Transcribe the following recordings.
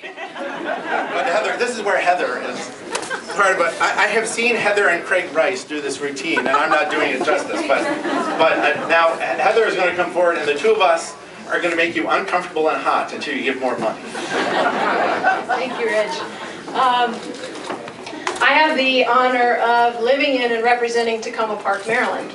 But Heather, this is where Heather is. But I have seen Heather and Craig Rice do this routine, and I'm not doing it justice. But now Heather is going to come forward, and the two of us are going to make you uncomfortable and hot until you give more money. Thank you, Rich. I have the honor of living in and representing Tacoma Park, Maryland.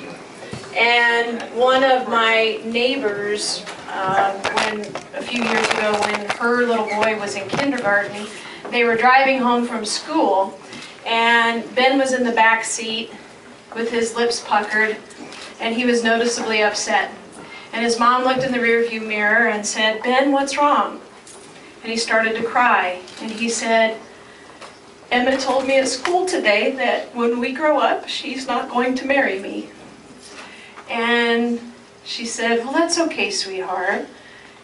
And one of my neighbors, a few years ago when her little boy was in kindergarten, they were driving home from school, and Ben was in the back seat with his lips puckered, and he was noticeably upset. And his mom looked in the rearview mirror and said, "Ben, what's wrong?" And he started to cry, and he said, "Emma told me at school today that when we grow up, she's not going to marry me." And she said, "Well, that's okay, sweetheart.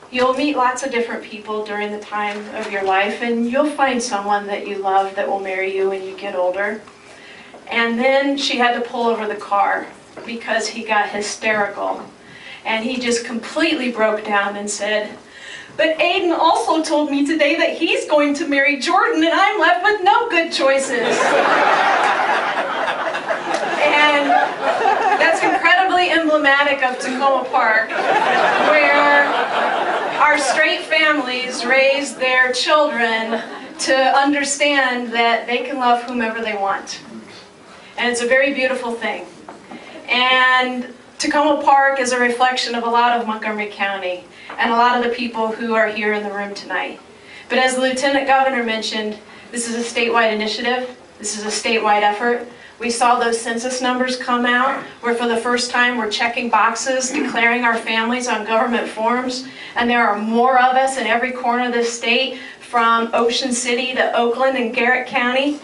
You'll meet lots of different people during the time of your life, and you'll find someone that you love that will marry you when you get older." And then she had to pull over the car because he got hysterical. And he just completely broke down and said, "But Aiden also told me today that he's going to marry Jordan, and I'm left with no good choices." And that's incredibly emblematic of Tacoma Park, where our straight families raise their children to understand that they can love whomever they want. And it's a very beautiful thing. And Tacoma Park is a reflection of a lot of Montgomery County and a lot of the people who are here in the room tonight. But as the Lieutenant Governor mentioned, this is a statewide initiative. This is a statewide effort. We saw those census numbers come out, where for the first time we're checking boxes, declaring our families on government forms, and there are more of us in every corner of this state, from Ocean City to Oakland and Garrett County,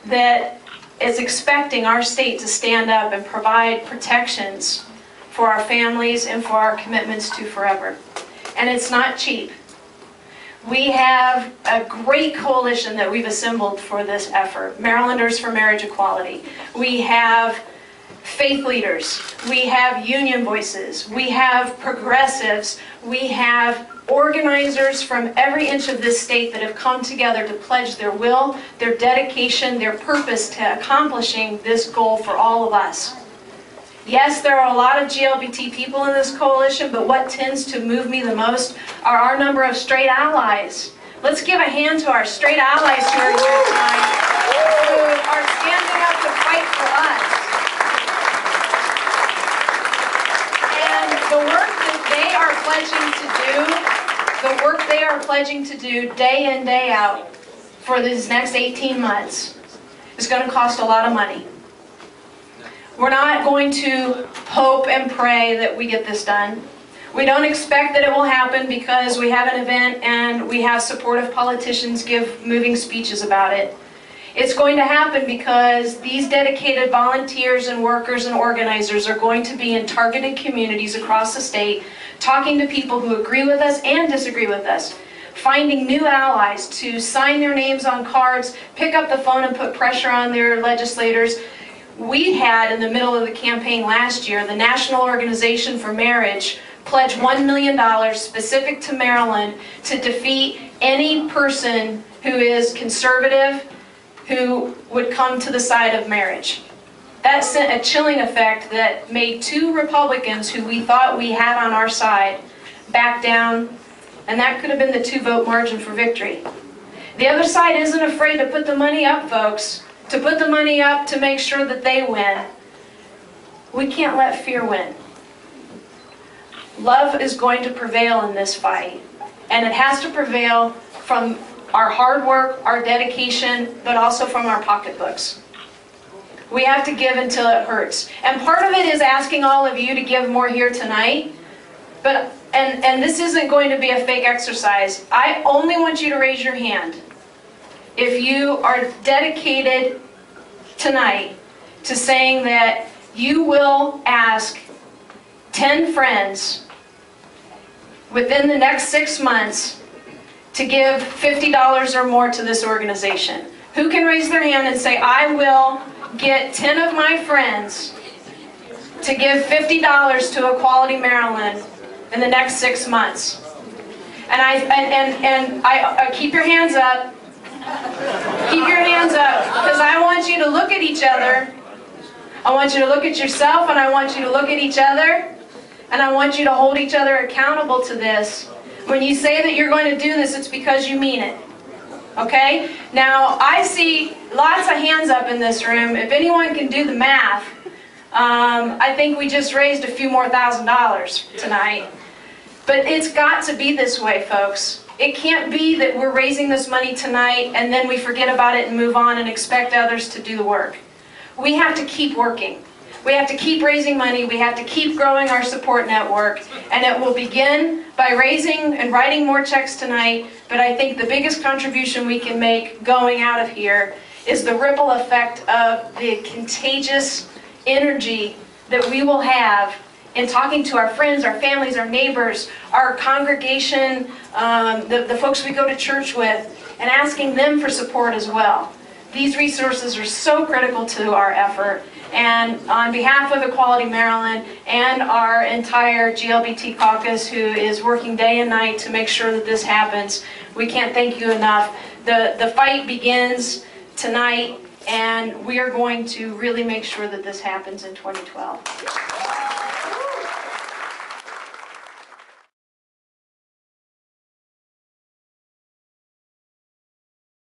that is expecting our state to stand up and provide protections for our families and for our commitments to forever. And it's not cheap. We have a great coalition that we've assembled for this effort, Marylanders for Marriage Equality. We have faith leaders, we have union voices, we have progressives, we have organizers from every inch of this state that have come together to pledge their will, their dedication, their purpose to accomplishing this goal for all of us. Yes, there are a lot of LGBT people in this coalition, but what tends to move me the most are our number of straight allies. Let's give a hand to our straight allies who are here tonight, who are standing up to fight for us. And the work that they are pledging to do day in, day out for these next 18 months is going to cost a lot of money. We're not going to hope and pray that we get this done. We don't expect that it will happen because we have an event and we have supportive politicians give moving speeches about it. It's going to happen because these dedicated volunteers and workers and organizers are going to be in targeted communities across the state, talking to people who agree with us and disagree with us, finding new allies to sign their names on cards, pick up the phone and put pressure on their legislators. We had, in the middle of the campaign last year, the National Organization for Marriage pledge $1 million specific to Maryland to defeat any person who is conservative who would come to the side of marriage. That sent a chilling effect that made 2 Republicans who we thought we had on our side back down, and that could have been the 2-vote margin for victory. The other side isn't afraid to put the money up, folks, to put the money up to make sure that they win. We can't let fear win. Love is going to prevail in this fight, and it has to prevail from our hard work, our dedication, but also from our pocketbooks. We have to give until it hurts. And part of it is asking all of you to give more here tonight. And this isn't going to be a fake exercise. I only want you to raise your hand if you are dedicated tonight to saying that you will ask 10 friends within the next 6 months to give $50 or more to this organization. Who can raise their hand and say, I will get 10 of my friends to give $50 to Equality Maryland in the next 6 months? And I keep your hands up. Keep your hands up, because I want you to look at each other. I want you to look at yourself, and I want you to look at each other, and I want you to hold each other accountable to this. When you say that you're going to do this, it's because you mean it. Okay? Now, I see lots of hands up in this room. If anyone can do the math, I think we just raised a few more $1,000s tonight. But it's got to be this way, folks. It can't be that we're raising this money tonight and then we forget about it and move on and expect others to do the work. We have to keep working. We have to keep raising money. We have to keep growing our support network. And it will begin by raising and writing more checks tonight. But I think the biggest contribution we can make going out of here is the ripple effect of the contagious energy that we will have in talking to our friends, our families, our neighbors, our congregation, the folks we go to church with, and asking them for support as well. These resources are so critical to our effort. And on behalf of Equality Maryland and our entire GLBT caucus, who is working day and night to make sure that this happens, we can't thank you enough. The fight begins tonight, and we are going to really make sure that this happens in 2012.